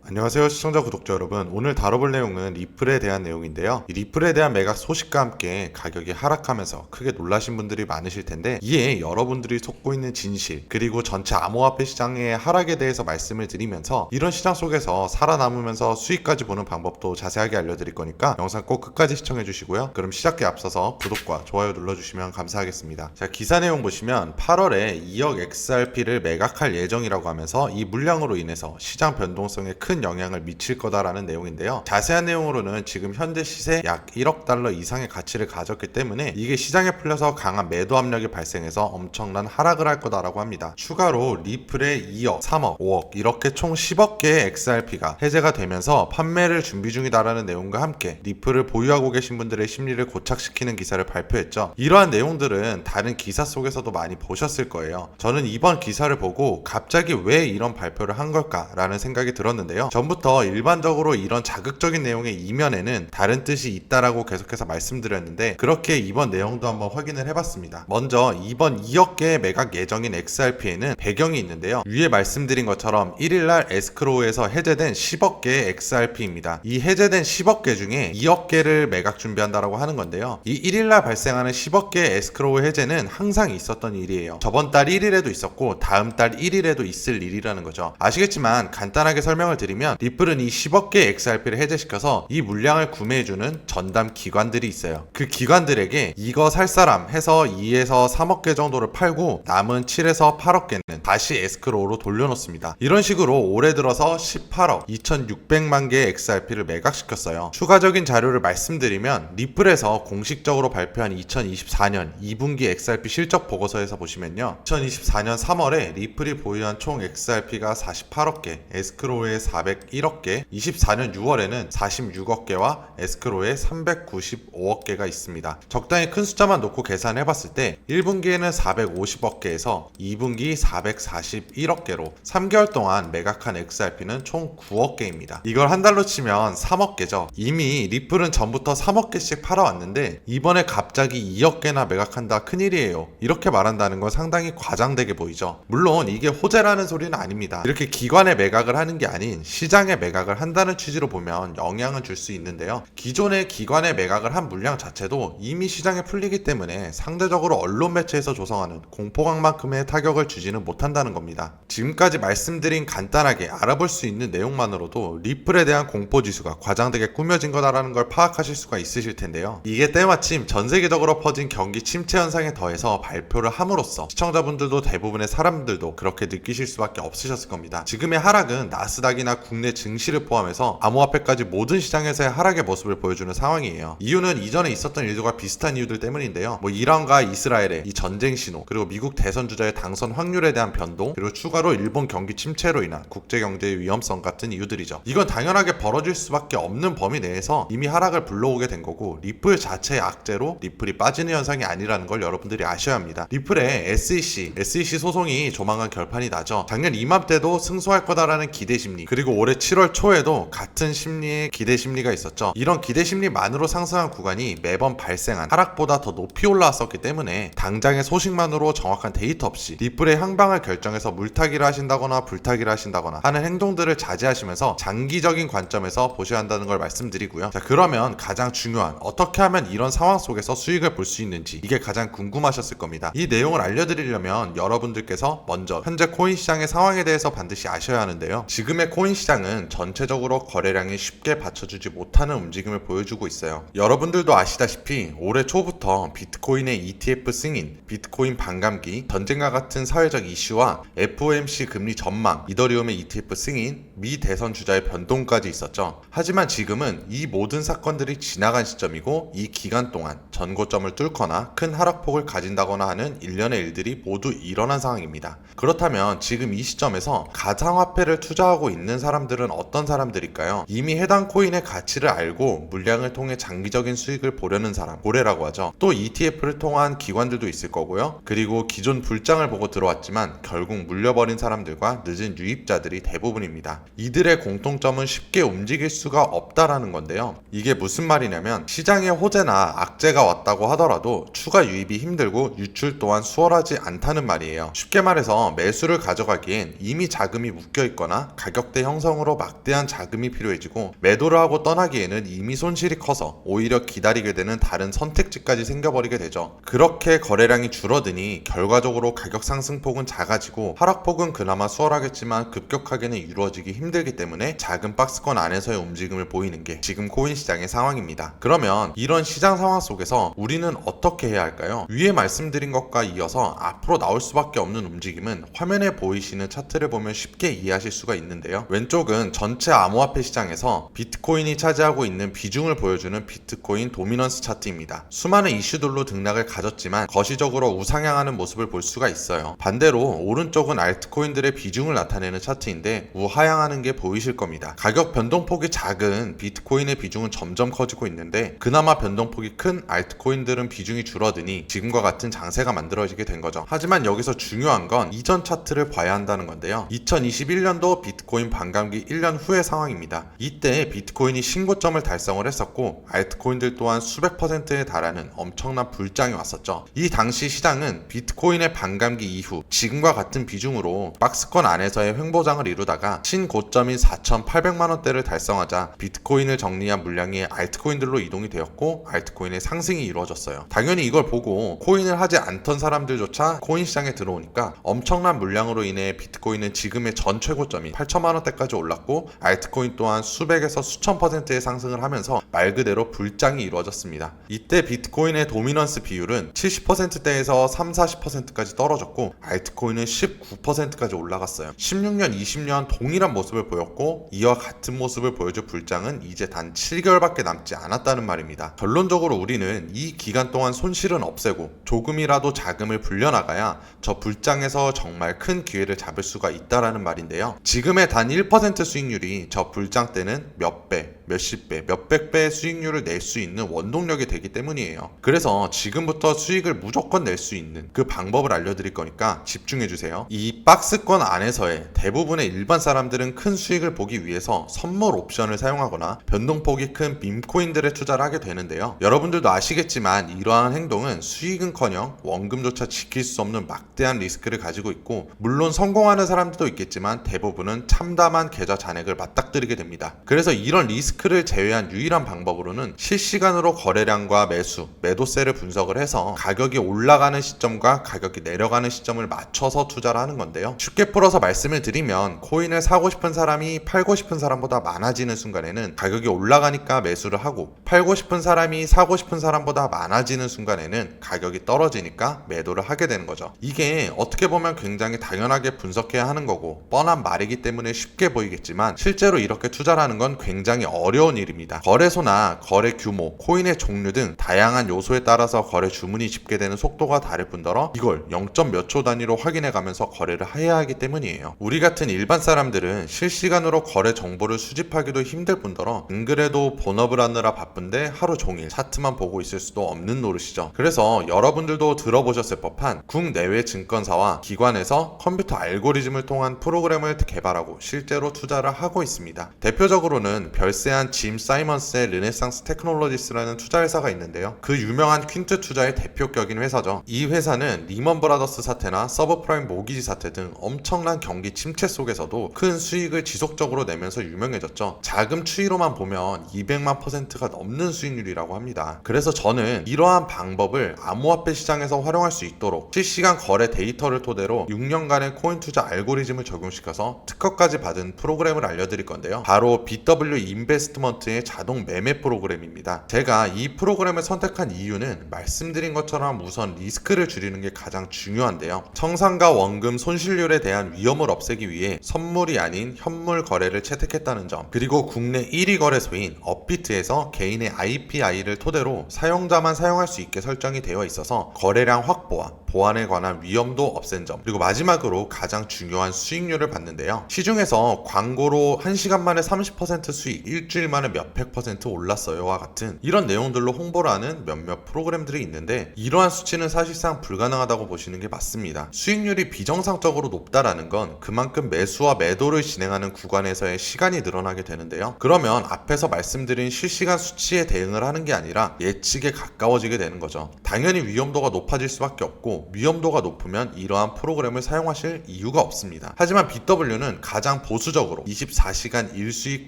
안녕하세요 시청자 구독자 여러분. 오늘 다뤄볼 내용은 리플에 대한 내용인데요. 이 리플에 대한 매각 소식과 함께 가격이 하락하면서 크게 놀라신 분들이 많으실 텐데, 이에 여러분들이 속고 있는 진실 그리고 전체 암호화폐 시장의 하락에 대해서 말씀을 드리면서 이런 시장 속에서 살아남으면서 수익까지 보는 방법도 자세하게 알려드릴 거니까 영상 꼭 끝까지 시청해 주시고요. 그럼 시작에 앞서서 구독과 좋아요 눌러주시면 감사하겠습니다. 자, 기사 내용 보시면 8월에 2억 XRP를 매각할 예정이라고 하면서 이 물량으로 인해서 시장 변동성에 큰 영향을 미칠 거다라는 내용인데요. 자세한 내용으로는 지금 현재 시세 약 1억 달러 이상의 가치를 가졌기 때문에 이게 시장에 풀려서 강한 매도 압력이 발생해서 엄청난 하락을 할 거다라고 합니다. 추가로 리플의 2억, 3억, 5억 이렇게 총 10억 개의 XRP가 해제가 되면서 판매를 준비 중이다라는 내용과 함께 리플을 보유하고 계신 분들의 심리를 고착시키는 기사를 발표했죠. 이러한 내용들은 다른 기사 속에서도 많이 보셨을 거예요. 저는 이번 기사를 보고 갑자기 왜 이런 발표를 한 걸까라는 생각이 들었는데요. 전부터 일반적으로 이런 자극적인 내용의 이면에는 다른 뜻이 있다라고 계속해서 말씀드렸는데, 그렇게 이번 내용도 한번 확인을 해봤습니다. 먼저 이번 2억 개의 매각 예정인 XRP에는 배경이 있는데요. 위에 말씀드린 것처럼 1일날 에스크로우에서 해제된 10억 개의 XRP입니다. 이 해제된 10억 개 중에 2억 개를 매각 준비한다라고 하는 건데요. 이 1일날 발생하는 10억 개의 에스크로우 해제는 항상 있었던 일이에요. 저번 달 1일에도 있었고 다음 달 1일에도 있을 일이라는 거죠. 아시겠지만 간단하게 설명을 드리면 리플은 이 10억 개의 XRP를 해제시켜서 이 물량을 구매해주는 전담 기관들이 있어요. 그 기관들에게 이거 살 사람 해서 2에서 3억 개 정도를 팔고 남은 7에서 8억 개는 다시 에스크로우로 돌려놓습니다. 이런 식으로 올해 들어서 18억 2600만 개의 XRP를 매각시켰어요. 추가적인 자료를 말씀드리면 리플에서 공식적으로 발표한 2024년 2분기 XRP 실적 보고서에서 보시면요, 2024년 3월에 리플이 보유한 총 XRP가 48억 개, 에스크로우에 401억 개, 24년 6월에는 46억 개와 에스크로우에 395억 개가 있습니다. 적당히 큰 숫자만 놓고 계산해봤을 때 1분기에는 450억 개에서 2분기 441억 개로 3개월 동안 매각한 XRP는 총 9억 개입니다. 이걸 한 달로 치면 3억 개죠. 이미 리플은 전부터 3억 개씩 팔아왔는데 이번에 갑자기 2억 개나 매각한다, 큰일이에요. 이렇게 말한다는 건 상당히 과장되게 보이죠. 물론 이게 호재라는 소리는 아닙니다. 이렇게 기관에 매각을 하는 게 아닌 시장에 매각을 한다는 취지로 보면 영향을 줄 수 있는데요. 기존의 기관에 매각을 한 물량 자체도 이미 시장에 풀리기 때문에 상대적으로 언론 매체에서 조성하는 공포감만큼의 타격을 주지는 못한다는 겁니다. 지금까지 말씀드린 간단하게 알아볼 수 있는 내용만으로도 리플에 대한 공포지수가 과장되게 꾸며진 거다라는 걸 파악하실 수가 있으실 텐데요. 이게 때마침 전 세계적으로 퍼진 경기 침체 현상에 더해서 발표를 함으로써 시청자분들도 대부분의 사람들도 그렇게 느끼실 수밖에 없으셨을 겁니다. 지금의 하락은 나스닥이나 국내 증시를 포함해서 암호화폐까지 모든 시장에서의 하락의 모습을 보여주는 상황이에요. 이유는 이전에 있었던 일들과 비슷한 이유들 때문인데요. 이란과 이스라엘의 이 전쟁 신호, 그리고 미국 대선 주자의 당선 확률에 대한 변동, 그리고 추가로 일본 경기 침체로 인한 국제경제의 위험성 같은 이유들이죠. 이건 당연하게 벌어질 수밖에 없는 범위 내에서 이미 하락을 불러오게 된 거고, 리플 자체의 악재로 리플이 빠지는 현상이 아니라는 걸 여러분들이 아셔야 합니다. 리플의 SEC 소송이 조만간 결판이 나죠. 작년 이맘때도 승소할 거다라는 기대 심리, 그리고 올해 7월 초에도 같은 심리의 기대 심리가 있었죠. 이런 기대 심리만으로 상승한 구간이 매번 발생한 하락보다 더 높이 올라왔었기 때문에 당장의 소식만으로 정확한 데이터 없이 리플의 향방을 결정해서 물타기를 하신다거나 불타기를 하신다거나 하는 행동들을 자제하시면서 장기적인 관점에서 보셔야 한다는 걸 말씀드리고요. 자, 그러면 가장 중요한, 어떻게 하면 이런 상황 속에서 수익을 볼 수 있는지, 이게 가장 궁금하셨을 겁니다. 이 내용을 알려드리려면 여러분들께서 먼저 현재 코인 시장의 상황에 대해서 반드시 아셔야 하는데요. 지금의 코인 시장은 전체적으로 거래량이 쉽게 받쳐주지 못하는 움직임을 보여주고 있어요. 여러분들도 아시다시피 올해 초부터 비트코인의 ETF 승인, 비트코인 반감기, 전쟁과 같은 사회적 이슈와 FOMC 금리 전망, 이더리움의 ETF 승인, 미 대선 주자의 변동까지 있었죠. 하지만 지금은 이 모든 사건들이 지나간 시점이고, 이 기간 동안 전고점을 뚫거나 큰 하락폭을 가진다거나 하는 일련의 일들이 모두 일어난 상황입니다. 그렇다면 지금 이 시점에서 가상화폐를 투자하고 있는 사람들은 어떤 사람들일까요? 이미 해당 코인의 가치를 알고 물량을 통해 장기적인 수익을 보려는 사람, 고래라고 하죠. 또 ETF를 통한 기관들도 있을 거고요. 그리고 기존 불장을 보고 들어왔지만 결국 물려버린 사람들과 늦은 유입자들이 대부분입니다. 이들의 공통점은 쉽게 움직일 수가 없다라는 건데요. 이게 무슨 말이냐면, 시장에 호재나 악재가 왔다고 하더라도 추가 유입이 힘들고 유출 또한 수월하지 않다는 말이에요. 쉽게 말해서 매수를 가져가기엔 이미 자금이 묶여 있거나 가격대 형성 형성으로 막대한 자금이 필요해지고 매도를 하고 떠나기에는 이미 손실이 커서 오히려 기다리게 되는 다른 선택지까지 생겨버리게 되죠. 그렇게 거래량이 줄어드니 결과적으로 가격 상승폭은 작아지고 하락폭은 그나마 수월하겠지만 급격하게는 이루어지기 힘들기 때문에 작은 박스권 안에서의 움직임을 보이는 게 지금 코인 시장의 상황입니다. 그러면 이런 시장 상황 속에서 우리는 어떻게 해야 할까요? 위에 말씀드린 것과 이어서 앞으로 나올 수밖에 없는 움직임은 화면에 보이시는 차트를 보면 쉽게 이해하실 수가 있는데요. 왼쪽은 전체 암호화폐 시장에서 비트코인이 차지하고 있는 비중을 보여주는 비트코인 도미넌스 차트입니다. 수많은 이슈들로 등락을 가졌지만 거시적으로 우상향하는 모습을 볼 수가 있어요. 반대로 오른쪽은 알트코인들의 비중을 나타내는 차트인데 우하향하는 게 보이실 겁니다. 가격 변동폭이 작은 비트코인의 비중은 점점 커지고 있는데 그나마 변동폭이 큰 알트코인들은 비중이 줄어드니 지금과 같은 장세가 만들어지게 된 거죠. 하지만 여기서 중요한 건 이전 차트를 봐야 한다는 건데요. 2021년도 비트코인 반감기 1년 후의 상황입니다. 이때 비트코인이 신고점을 달성을 했었고 알트코인들 또한 수백 %에 달하는 엄청난 불장이 왔었죠. 이 당시 시장은 비트코인의 반감기 이후 지금과 같은 비중으로 박스권 안에서의 횡보장을 이루다가 신고점인 4,800만 원대를 달성하자 비트코인을 정리한 물량이 알트코인들로 이동이 되었고 알트코인의 상승이 이루어졌어요. 당연히 이걸 보고 코인을 하지 않던 사람들조차 코인 시장에 들어오니까 엄청난 물량으로 인해 비트코인은 지금의 전 최고점인 8천만 원대까지 올랐고 알트코인 또한 수백에서 수천 %의 상승을 하면서 말 그대로 불장이 이루어졌습니다. 이때 비트코인의 도미넌스 비율은 70%대에서 30-40%까지 떨어졌고 알트코인은 19%까지 올라갔어요. 16년, 20년 동일한 모습을 보였고 이와 같은 모습을 보여줄 불장은 이제 단 7개월밖에 남지 않았다는 말입니다. 결론적으로 우리는 이 기간 동안 손실은 없애고 조금이라도 자금을 불려나가야 저 불장에서 정말 큰 기회를 잡을 수가 있다라는 말인데요. 지금의 단 1% 수익률이 저 불장 때는 몇 배, 몇십 배, 몇백 배의 수익률을 낼 수 있는 원동력이 되기 때문이에요. 그래서 지금부터 수익을 무조건 낼 수 있는 그 방법을 알려드릴 거니까 집중해주세요. 이 박스권 안에서의 대부분의 일반 사람들은 큰 수익을 보기 위해서 선물 옵션을 사용하거나 변동폭이 큰 밈코인들에 투자를 하게 되는데요. 여러분들도 아시겠지만 이러한 행동은 수익은커녕 원금조차 지킬 수 없는 막대한 리스크를 가지고 있고 물론 성공하는 사람들도 있겠지만 대부분은 참담한 계좌 잔액을 맞닥뜨리게 됩니다. 그래서 이런 리스크를 제외한 유일한 방법으로는 실시간으로 거래량과 매수, 매도세를 분석을 해서 가격이 올라가는 시점과 가격이 내려가는 시점을 맞춰서 투자를 하는 건데요. 쉽게 풀어서 말씀을 드리면 코인을 사고 싶은 사람이 팔고 싶은 사람보다 많아지는 순간에는 가격이 올라가니까 매수를 하고 팔고 싶은 사람이 사고 싶은 사람보다 많아지는 순간에는 가격이 떨어지니까 매도를 하게 되는 거죠. 이게 어떻게 보면 굉장히 당연하게 분석해야 하는 거고 뻔한 말이기 때문에 쉽게 보이겠지만 실제로 이렇게 투자를 하는 건 굉장히 어려운 일입니다. 거래소나 거래 규모, 코인의 종류 등 다양한 요소에 따라서 거래 주문이 집계되는 속도가 다를 뿐더러 이걸 0. 몇 초 단위로 확인해 가면서 거래를 해야 하기 때문이에요. 우리 같은 일반 사람들은 실시간으로 거래 정보를 수집하기도 힘들 뿐더러 안 그래도 본업을 하느라 바쁜데 하루 종일 차트만 보고 있을 수도 없는 노릇이죠. 그래서 여러분들도 들어보셨을 법한 국내외 증권사와 기관에서 컴퓨터 알고리즘을 통한 프로그램을 개발하고 실제로 투자를 하고 있습니다. 대표적으로는 별세한 짐 사이먼스의 르네상스 테크놀로지스라는 투자회사가 있는데요. 그 유명한 퀸트 투자의 대표격인 회사죠. 이 회사는 리먼 브라더스 사태나 서브프라임 모기지 사태 등 엄청난 경기 침체 속에서도 큰 수익을 지속적으로 내면서 유명해졌죠. 자금 추이로만 보면 200만 %가 넘는 수익률이라고 합니다. 그래서 저는 이러한 방법을 암호화폐 시장에서 활용할 수 있도록 실시간 거래 데이터를 토대로 6년간의 코인 투자 알고리즘을 적용시켜서 특허까지 받은 프로그램을 알려드릴 건데요. 바로 BW 인베스트먼트의 자동 매매 프로그램입니다. 제가 이 프로그램을 선택한 이유는 말씀드린 것처럼 우선 리스크를 줄이는 게 가장 중요한데요. 청산과 원금 손실률에 대한 위험을 없애기 위해 선물이 아닌 현물 거래를 채택했다는 점, 그리고 국내 1위 거래소인 업비트에서 개인의 IPI를 토대로 사용자만 사용할 수 있게 설정이 되어 있어서 거래량 확보와 보안에 관한 위험도 없앤 점, 그리고 마지막으로 가장 중요한 수익률을 받는데요. 시중에서 광고로 1시간 만에 30% 수익, 일주일 만에 몇백 % 올랐어요와 같은 이런 내용들로 홍보를 하는 몇몇 프로그램들이 있는데 이러한 수치는 사실상 불가능하다고 보시는 게 맞습니다. 수익률이 비정상적으로 높다라는 건 그만큼 매수와 매도를 진행하는 구간에서의 시간이 늘어나게 되는데요. 그러면 앞에서 말씀드린 실시간 수치에 대응을 하는 게 아니라 예측에 가까워지게 되는 거죠. 당연히 위험도가 높아질 수밖에 없고 낮고 위험도가 높으면 이러한 프로그램을 사용하실 이유가 없습니다. 하지만 BW는 가장 보수적으로 24시간 일수익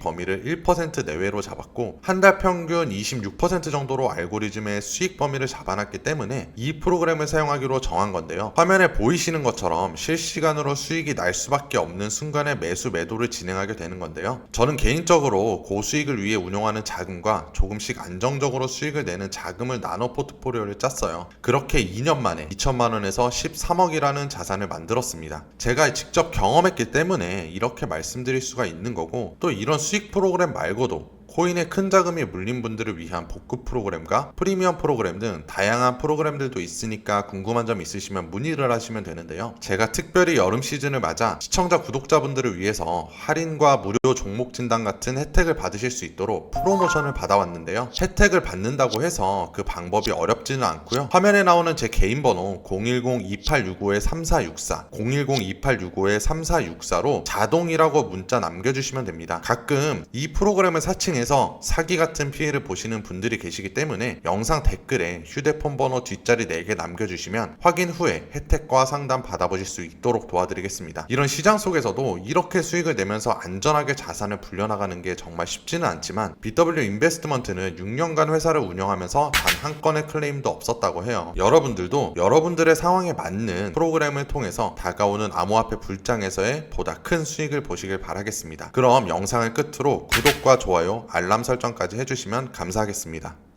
범위를 1% 내외로 잡았고 한 달 평균 26% 정도로 알고리즘의 수익 범위를 잡아놨기 때문에 이 프로그램을 사용하기로 정한 건데요. 화면에 보이시는 것처럼 실시간으로 수익이 날 수밖에 없는 순간에 매수 매도를 진행하게 되는 건데요. 저는 개인적으로 고수익을 위해 운용하는 자금과 조금씩 안정적으로 수익을 내는 자금을 나눠 포트폴리오를 짰어요. 그렇게 2년 만에 2천만 원에서 13억이라는 자산을 만들었습니다. 제가 직접 경험했기 때문에 이렇게 말씀드릴 수가 있는 거고, 또 이런 수익 프로그램 말고도 코인에 큰 자금이 물린 분들을 위한 복구 프로그램과 프리미엄 프로그램 등 다양한 프로그램들도 있으니까 궁금한 점 있으시면 문의를 하시면 되는데요. 제가 특별히 여름 시즌을 맞아 시청자 구독자분들을 위해서 할인과 무료 종목 진단 같은 혜택을 받으실 수 있도록 프로모션을 받아왔는데요. 혜택을 받는다고 해서 그 방법이 어렵지는 않고요. 화면에 나오는 제 개인 번호 010-2865-3464 010-2865-3464로 자동이라고 문자 남겨주시면 됩니다. 가끔 이 프로그램을 사칭해 사기 같은 피해를 보시는 분들이 계시기 때문에 영상 댓글에 휴대폰 번호 뒷자리 4개 남겨주시면 확인 후에 혜택과 상담 받아보실 수 있도록 도와드리겠습니다. 이런 시장 속에서도 이렇게 수익을 내면서 안전하게 자산을 불려나가는 게 정말 쉽지는 않지만 BW 인베스트먼트는 6년간 회사를 운영하면서 단 한 건의 클레임도 없었다고 해요. 여러분들도 여러분들의 상황에 맞는 프로그램을 통해서 다가오는 암호화폐 불장에서의 보다 큰 수익을 보시길 바라겠습니다. 그럼 영상을 끝으로 구독과 좋아요, 알람 설정까지 해주시면 감사하겠습니다.